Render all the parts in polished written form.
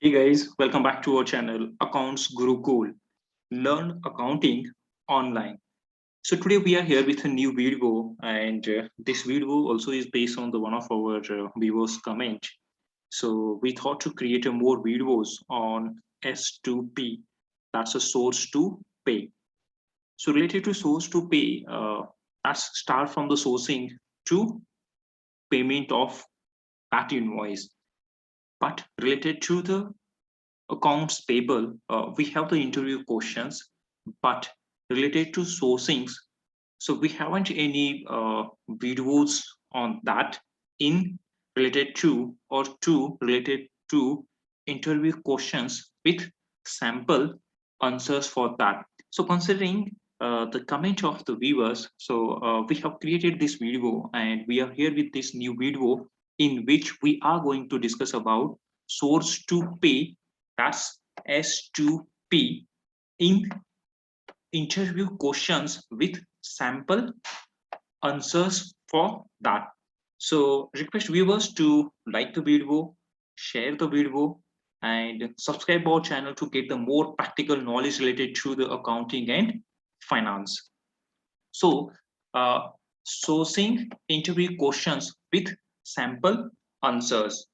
Hey guys, welcome back to our channel Accounts Gurukul. Learn accounting online. So today we are here with a new video, and this video also is based on the one of our viewers' comment. So we thought to create a more videos on S2P. That's a source to pay. So related to source to pay, let's start from the sourcing to payment of that invoice. But related to the accounts payable, we have the interview questions, but related to sourcings, so we haven't any videos on that in related to or to related to interview questions with sample answers for that. So considering the comment of the viewers, so we have created this video and we are here with this new video in which we are going to discuss about source to pay, that's S2P, in interview questions with sample answers for that. So request viewers to like the video, share the video, and subscribe our channel to get the more practical knowledge related to the accounting and finance. So sourcing interview questions with sample answers.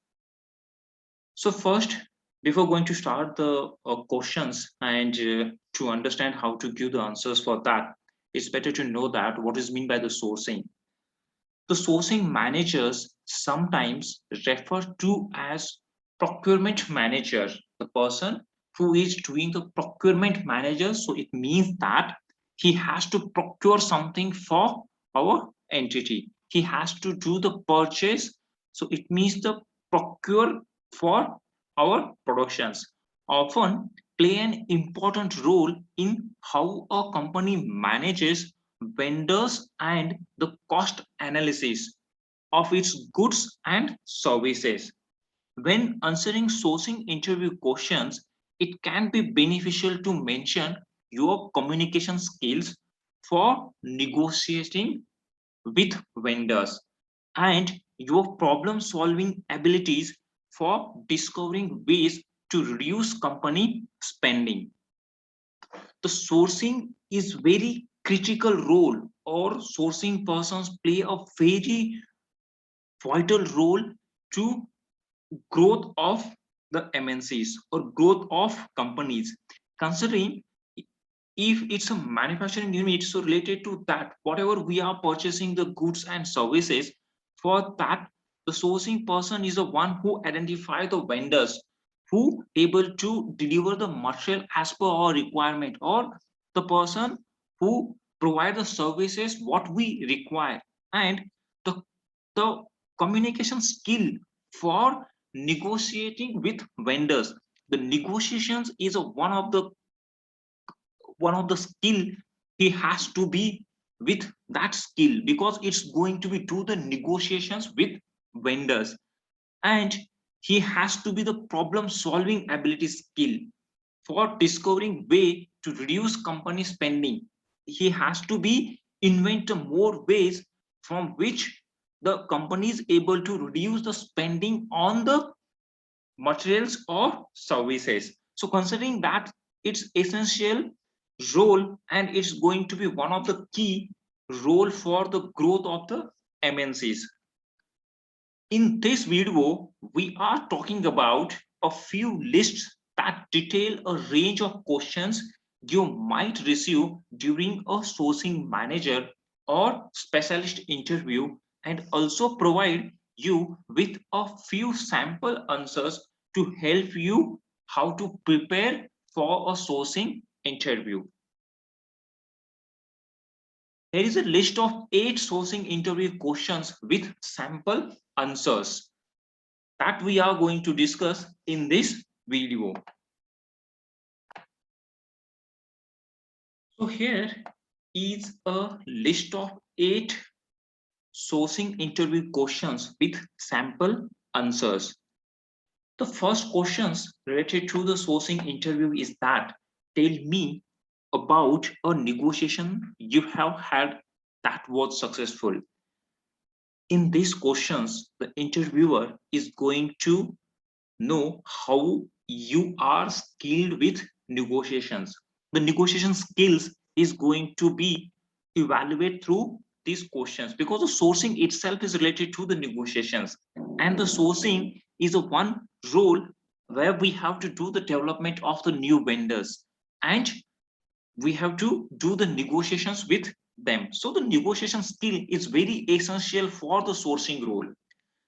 So first, before going to start the questions and to understand how to give the answers for that, it's better to know that what is meant by the sourcing. The sourcing managers sometimes refer to as procurement manager, the person who is doing the procurement manager. So it means that he has to procure something for our entity. He has to do the purchase. So it means the procure for our productions often play an important role in how a company manages vendors and the cost analysis of its goods and services. When answering sourcing interview questions, it can be beneficial to mention your communication skills for negotiating with vendors and your problem solving abilities for discovering ways to reduce company spending. The sourcing is very critical role, or sourcing persons play a very vital role to growth of the MNCs or growth of companies. Considering if it's a manufacturing unit, so related to that, whatever we are purchasing the goods and services, for that the sourcing person is the one who identify the vendors who able to deliver the material as per our requirement, or the person who provide the services what we require, and the, the communication skill for negotiating with vendors. The negotiations is a one of the skill he has to be with that skill, because it's going to be do the negotiations with vendors, and he has to be the problem solving ability skill for discovering way to reduce company spending. He has to be invent more ways from which the company is able to reduce the spending on the materials or services. So considering that, it's essential role and it's going to be one of the key role for the growth of the MNCs. In this video, we are talking about a few lists that detail a range of questions you might receive during a sourcing manager or specialist interview, and also provide you with a few sample answers to help you how to prepare for a sourcing interview. Here is a list of 8 sourcing interview questions with sample answers that we are going to discuss in this video. So here is a list of 8 sourcing interview questions with sample answers. The first questions related to the sourcing interview is that, tell me about a negotiation you have had that was successful. In these questions, the interviewer is going to know how you are skilled with negotiations. The negotiation skills is going to be evaluated through these questions, because the sourcing itself is related to the negotiations, and the sourcing is a one role where we have to do the development of the new vendors, and we have to do the negotiations with them. So the negotiation skill is very essential for the sourcing role.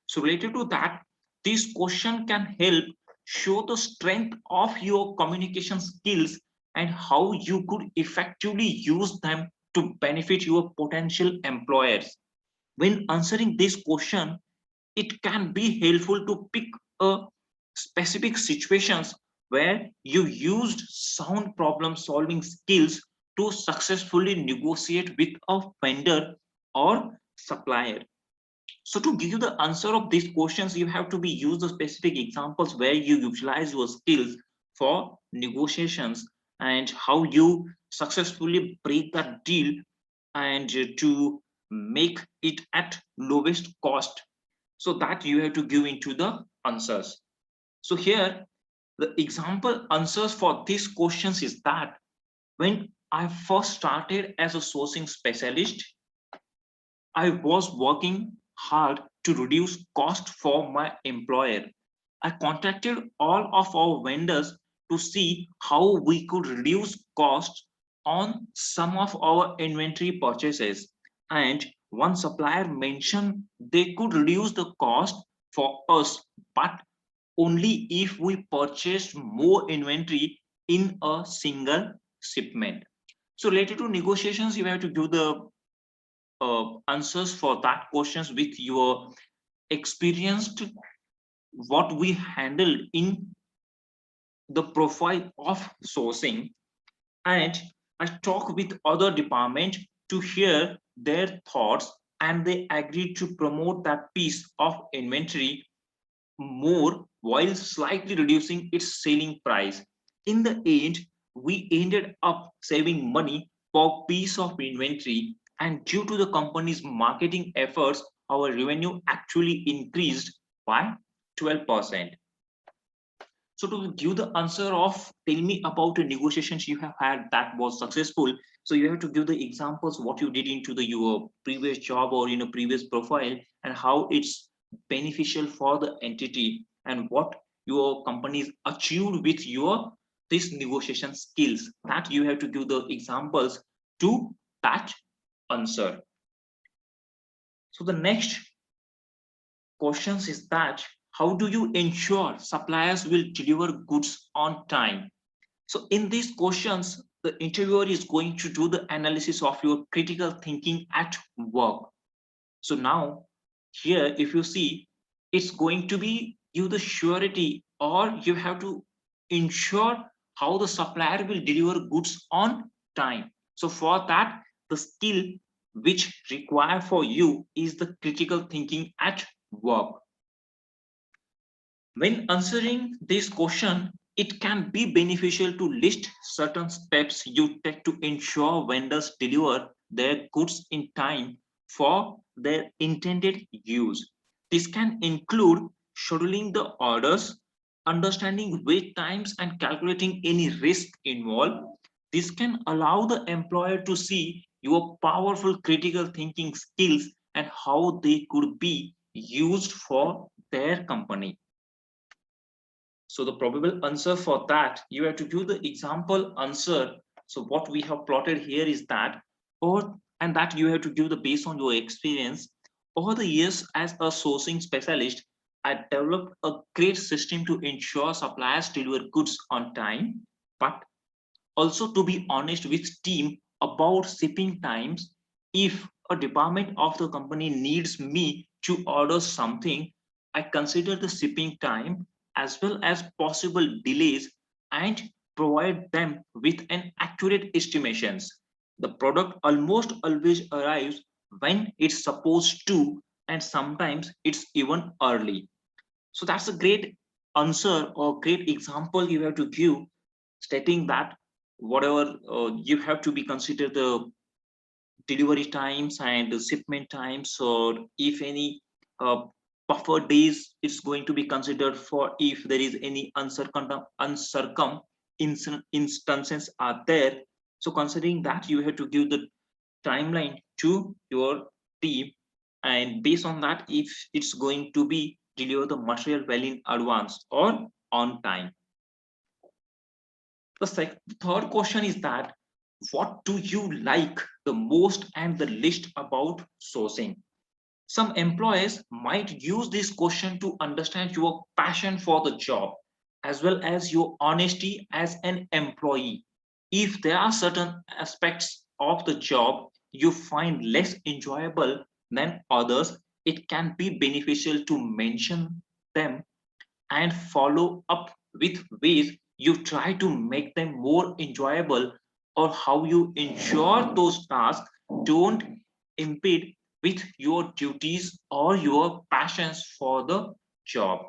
So related to that, this question can help show the strength of your communication skills and how you could effectively use them to benefit your potential employers. When answering this question, it can be helpful to pick a specific situations where you used sound problem solving skills to successfully negotiate with a vendor or supplier. So to give you the answer of these questions, you have to be use the specific examples where you utilize your skills for negotiations and how you successfully break that deal and to make it at lowest cost. So that you have to give into the answers. So here, the example answers for these questions is that when I first started as a sourcing specialist, I was working hard to reduce cost for my employer. I contacted all of our vendors to see how we could reduce costs on some of our inventory purchases. And one supplier mentioned they could reduce the cost for us, but only if we purchased more inventory in a single shipment. So related to negotiations, you have to do the answers for that questions with your experienced what we handled in the profile of sourcing, and I talk with other departments to hear their thoughts, and they agreed to promote that piece of inventory more while slightly reducing its selling price. In the end, we ended up saving money per piece of inventory, and due to the company's marketing efforts, our revenue actually increased by 12%. So to give the answer of tell me about the negotiations you have had that was successful, so you have to give the examples what you did into the your previous job or in a previous profile, and how it's beneficial for the entity, and what your companies achieved with your this negotiation skills, that you have to give the examples to that answer. So the next questions is that how do you ensure suppliers will deliver goods on time? So in these questions, the interviewer is going to do the analysis of your critical thinking at work. So now here, if you see, it's going to be you the surety, or you have to ensure how the supplier will deliver goods on time. So for that, the skill which require for you is the critical thinking at work. When answering this question, it can be beneficial to list certain steps you take to ensure vendors deliver their goods in time for their intended use. This can include scheduling the orders, understanding wait times, and calculating any risk involved. This can allow the employer to see your powerful critical thinking skills and how they could be used for their company. So the probable answer for that, you have to do the example answer. So what we have plotted here is that, or and that you have to give the based on your experience. Over the years as a sourcing specialist, I developed a great system to ensure suppliers deliver goods on time, but also to be honest with team about shipping times. If a department of the company needs me to order something, I consider the shipping time as well as possible delays and provide them with an accurate estimations. The product almost always arrives when it's supposed to, and sometimes it's even early. So that's a great answer or great example you have to give, stating that whatever you have to be considered the delivery times and the shipment times, or if any Buffer days it's going to be considered for if there is any instances are there. So considering that, you have to give the timeline to your team, and based on that, if it's going to be deliver the material well in advance or on time. The third question is that what do you like the most and the least about sourcing? Some employers might use this question to understand your passion for the job as well as your honesty as an employee. If there are certain aspects of the job you find less enjoyable than others, it can be beneficial to mention them and follow up with ways you try to make them more enjoyable, or how you ensure those tasks don't impede with your duties or your passions for the job.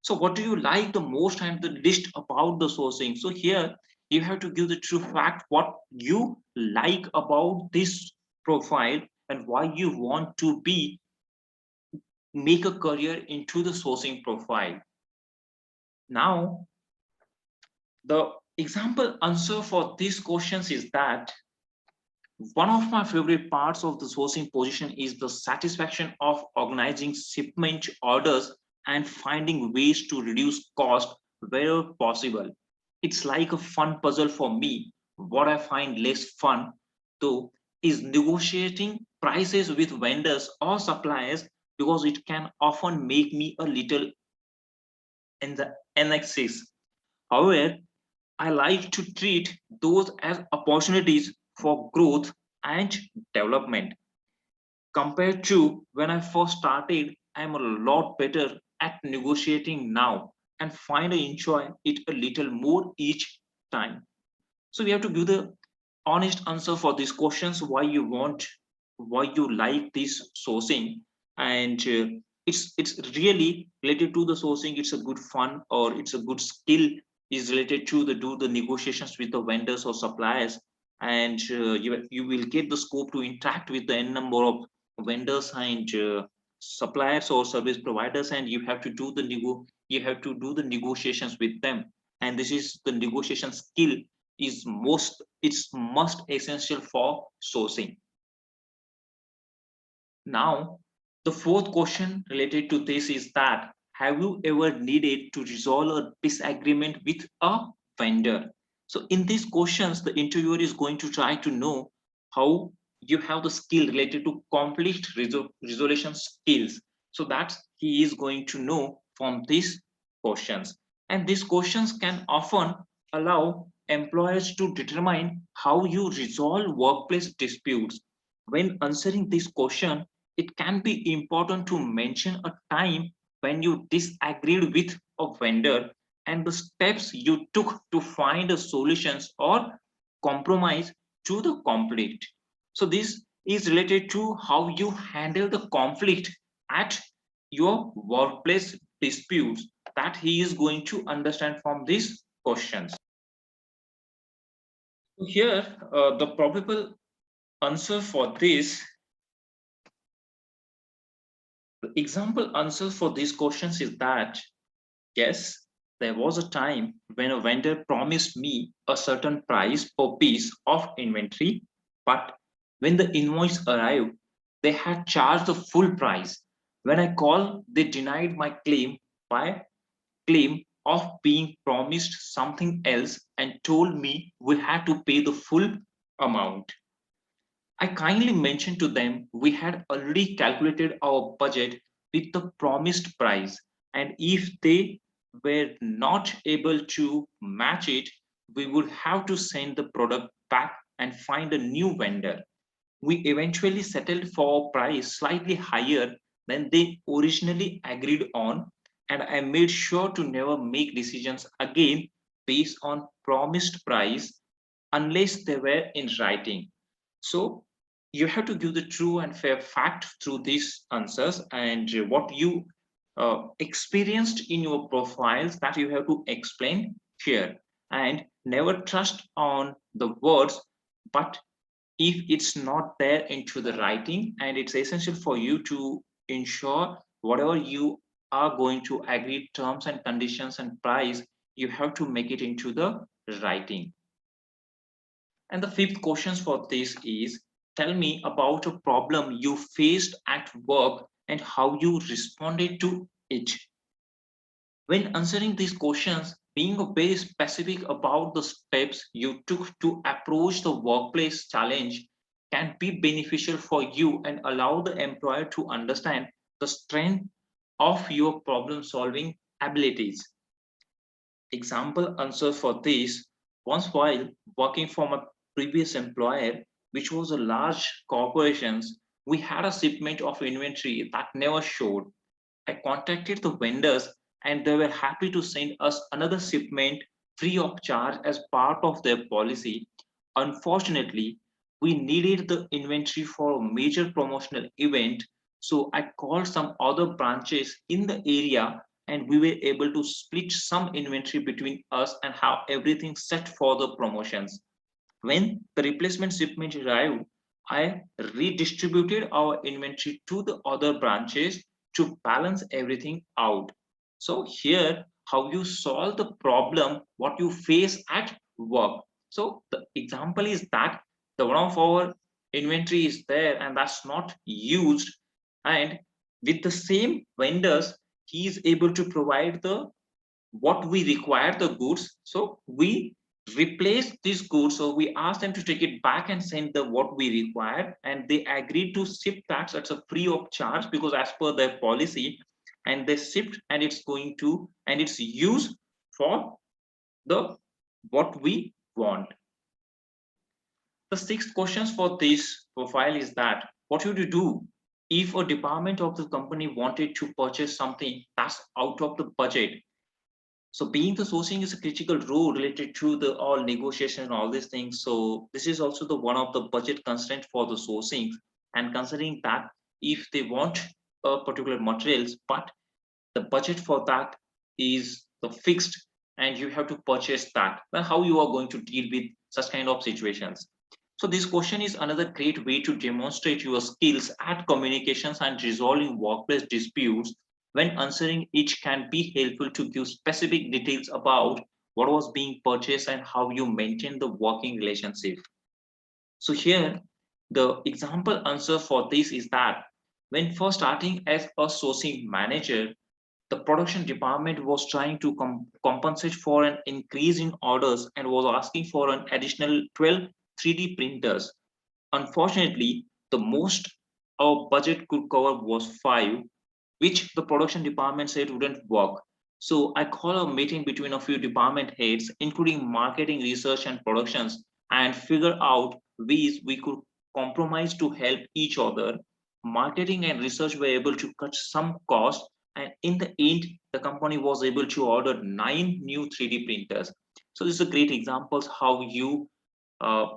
So what do you like the most and the least about the sourcing? So here you have to give the true fact what you like about this profile and why you want to be make a career into the sourcing profile. Now the example answer for these questions is that one of my favorite parts of the sourcing position is the satisfaction of organizing shipment orders and finding ways to reduce cost where possible. It's like a fun puzzle for me. What I find less fun, though, is negotiating prices with vendors or suppliers because it can often make me a little in the anxious. However, I like to treat those as opportunities for growth and development. Compared to when I first started, I'm a lot better at negotiating now and find I enjoy it a little more each time. So we have to give the honest answer for these questions, why you want, why you like this sourcing. And it's really related to the sourcing. It's a good fun or it's a good skill is related to the do the negotiations with the vendors or suppliers. And you will get the scope to interact with the n number of vendors and suppliers or service providers, and you have to do the you have to do the negotiations with them. And this is the negotiation skill is most it's must essential for sourcing. Now the fourth question related to this is that have you ever needed to resolve a disagreement with a vendor? So in these questions the interviewer is going to try to know how you have the skill related to conflict resolution skills. So that he is going to know from these questions, and these questions can often allow employers to determine how you resolve workplace disputes. When answering this question, it can be important to mention a time when you disagreed with a vendor and the steps you took to find a solutions or compromise to the conflict. So this is related to how you handle the conflict at your workplace disputes, that he is going to understand from these questions. Here, the probable answer for this, the example answer for these questions is that yes, there was a time when a vendor promised me a certain price per piece of inventory, but when the invoice arrived, they had charged the full price. When I called, they denied my by claim of being promised something else and told me we had to pay the full amount. I kindly mentioned to them we had already calculated our budget with the promised price, and if they were not able to match it, we would have to send the product back and find a new vendor. We eventually settled for a price slightly higher than they originally agreed on, and I made sure to never make decisions again based on promised price unless they were in writing. So you have to give the true and fair fact through these answers, and what you experienced in your profiles that you have to explain here, and never trust on the words, but if it's not there into the writing, and it's essential for you to ensure whatever you are going to agree terms and conditions and price, you have to make it into the writing. And the fifth questions for this is, tell me about a problem you faced at work and how you responded to it. When answering these questions, being very specific about the steps you took to approach the workplace challenge can be beneficial for you and allow the employer to understand the strength of your problem solving abilities. Example answer for this: once while working for my previous employer, which was a large corporations, we had a shipment of inventory that never showed. I contacted the vendors and they were happy to send us another shipment free of charge as part of their policy. Unfortunately, we needed the inventory for a major promotional event, so I called some other branches in the area and we were able to split some inventory between us and have everything set for the promotions. When the replacement shipment arrived, I redistributed our inventory to the other branches to balance everything out. So here, how you solve the problem, what you face at work. So the example is that the one of our inventory is there and that's not used, and with the same vendors, he is able to provide the what we require the goods, so we replace these goods, so we ask them to take it back and send the what we require, and they agreed to ship that at a free of charge because as per their policy, and they shipped and it's going to and it's used for the what we want. The sixth questions for this profile is that what would you do if a department of the company wanted to purchase something that's out of the budget. So being the sourcing is a critical role related to the all negotiation and all these things. So this is also the one of the budget constraint for the sourcing. And considering that if they want a particular materials, but the budget for that is the fixed and you have to purchase that, then how you are going to deal with such kind of situations. So this question is another great way to demonstrate your skills at communications and resolving workplace disputes. When answering each can be helpful to give specific details about what was being purchased and how you maintain the working relationship. So here, the example answer for this is that when first starting as a sourcing manager, the production department was trying to compensate for an increase in orders and was asking for an additional 12 3D printers. Unfortunately, the most our budget could cover was 5, which the production department said wouldn't work. So I call a meeting between a few department heads, including marketing, research, and productions, and figure out ways we could compromise to help each other. Marketing and research were able to cut some costs, and in the end, the company was able to order 9 new 3D printers. So this is a great examples how you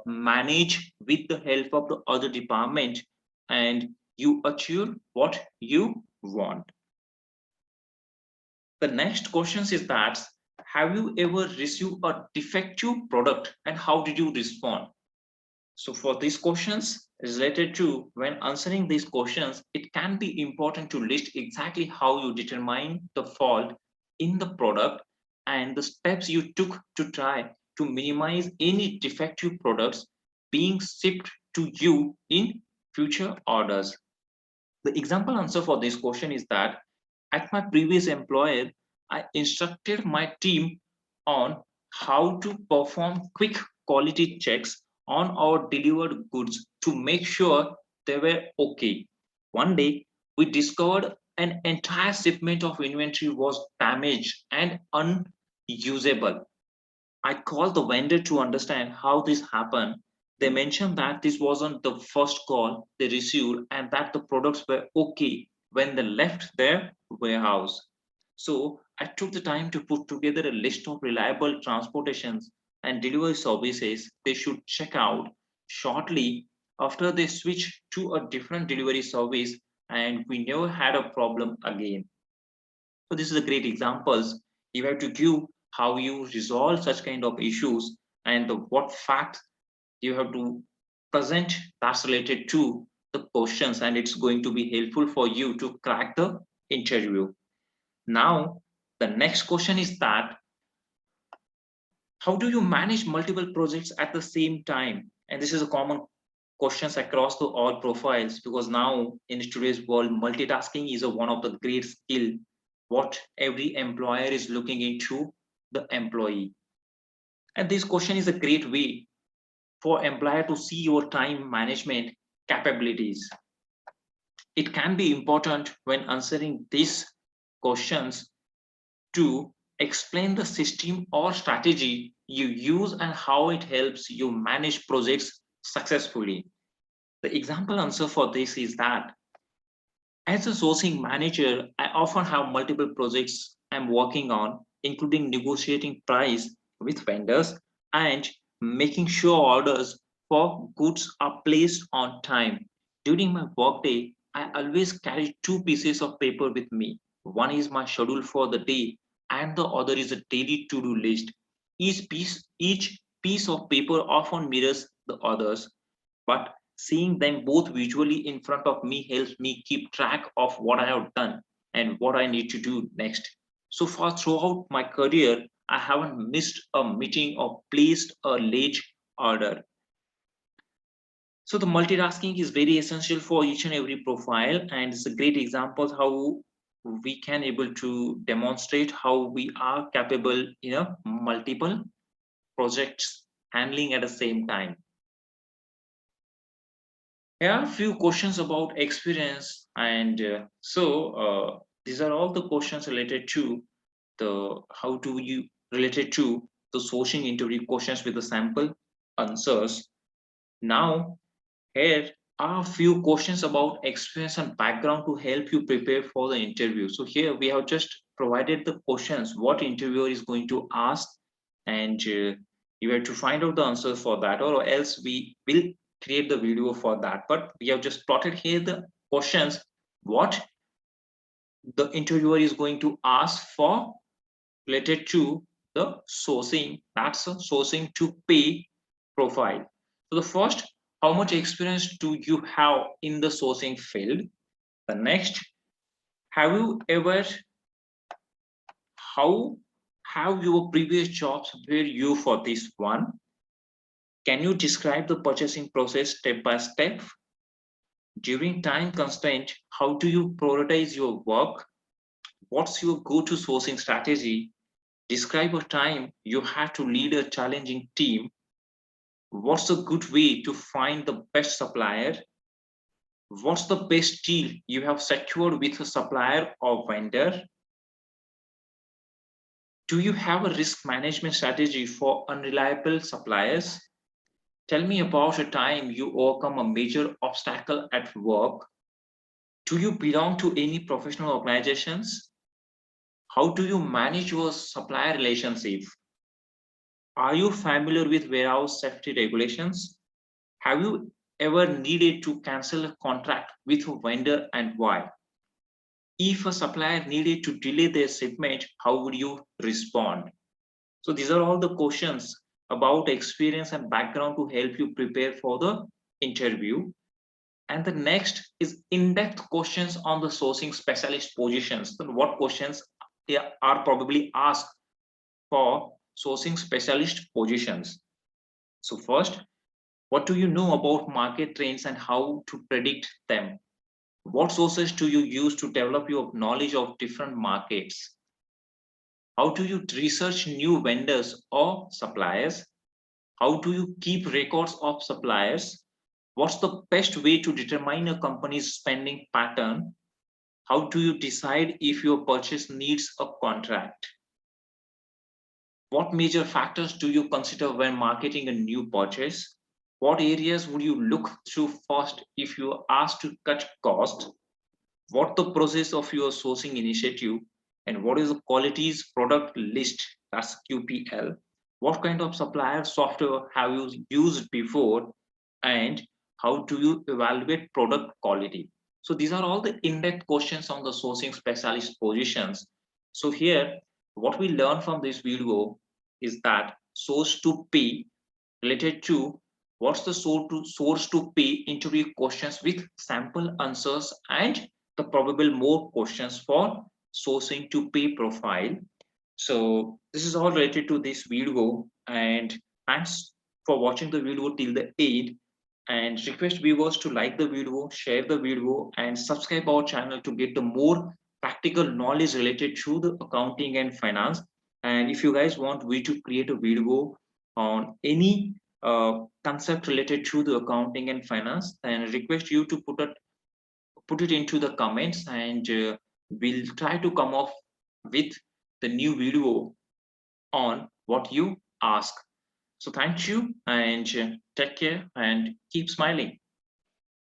manage with the help of the other department and you achieve what you want. The next question is that have you ever received a defective product and how did you respond? So for these questions related to when answering these questions, it can be important to list exactly how you determine the fault in the product and the steps you took to try to minimize any defective products being shipped to you in future orders. The example answer for this question is that at my previous employer, I instructed my team on how to perform quick quality checks on our delivered goods to make sure they were okay. One day, we discovered an entire shipment of inventory was damaged and unusable. I called the vendor to understand how this happened. They mentioned that this wasn't the first call they received and that the products were okay when they left their warehouse. So I took the time to put together a list of reliable transportations and delivery services they should check out shortly after they switched to a different delivery service, and we never had a problem again. So this is a great examples. You have to give how you resolve such kind of issues and the what facts you have to present that's related to the questions, and it's going to be helpful for you to crack the interview. Now, the next question is that how do you manage multiple projects at the same time? And this is a common questions across the all profiles, because now in today's world, multitasking is one of the great skill what every employer is looking into the employee. And this question is a great way for employer to see your time management capabilities. It can be important when answering these questions to explain the system or strategy you use and how it helps you manage projects successfully. The example answer for this is that as a sourcing manager, I often have multiple projects I'm working on, including negotiating price with vendors and making sure orders for goods are placed on time. During my workday, I always carry two pieces of paper with me. One is my schedule for the day, and the other is a daily to-do list. Each piece of paper often mirrors the others, but seeing them both visually in front of me helps me keep track of what I have done and what I need to do next. So far throughout my career, I haven't missed a meeting or placed a late order. So the multitasking is very essential for each and every profile, and it's a great example how we can able to demonstrate how we are capable in a multiple projects handling at the same time. Here are a few questions about experience, and these are all the questions related to the how do you related to the sourcing interview questions with the sample answers. Now, here are a few questions about experience and background to help you prepare for the interview. So here we have just provided the questions what interviewer is going to ask, and you have to find out the answers for that, or else we will create the video for that. But we have just plotted here the questions what the interviewer is going to ask for related to the sourcing, that's a sourcing to pay profile. So the first, how much experience do you have in the sourcing field? The next, have you ever, how have your previous jobs prepared you for this one? Can you describe the purchasing process step by step? During time constraint, how do you prioritize your work? What's your go-to sourcing strategy? Describe a time you had to lead a challenging team. What's a good way to find the best supplier? What's the best deal you have secured with a supplier or vendor? Do you have a risk management strategy for unreliable suppliers? Tell me about a time you overcome a major obstacle at work. Do you belong to any professional organizations? How do you manage your supplier relationship? Are you familiar with warehouse safety regulations? Have you ever needed to cancel a contract with a vendor, and why? If a supplier needed to delay their shipment, how would you respond? So these are all the questions about experience and background to help you prepare for the interview. And the next is in-depth questions on the sourcing specialist positions. So what questions are probably asked for sourcing specialist positions? So first, what do you know about market trends and how to predict them? What sources do you use to develop your knowledge of different markets? How do you research new vendors or suppliers? How do you keep records of suppliers? What's the best way to determine a company's spending pattern? How do you decide if your purchase needs a contract? What major factors do you consider when marketing a new purchase? What areas would you look through first if you are asked to cut costs? What the process of your sourcing initiative, and what is the qualities product list, that's QPL? What kind of supplier software have you used before, and how do you evaluate product quality? So these are all the in-depth questions on the sourcing specialist positions. So here what we learn from this video is that source to pay related to what's the source to pay interview questions with sample answers and the probable more questions for sourcing to pay profile. So this is all related to this video, and thanks for watching the video till the end. And request viewers to like the video, share the video, and subscribe our channel to get the more practical knowledge related to the accounting and finance. And if you guys want me to create a video on any concept related to the accounting and finance, then request you to put it into the comments, and we'll try to come off with the new video on what you ask. So thank you, and take care and keep smiling.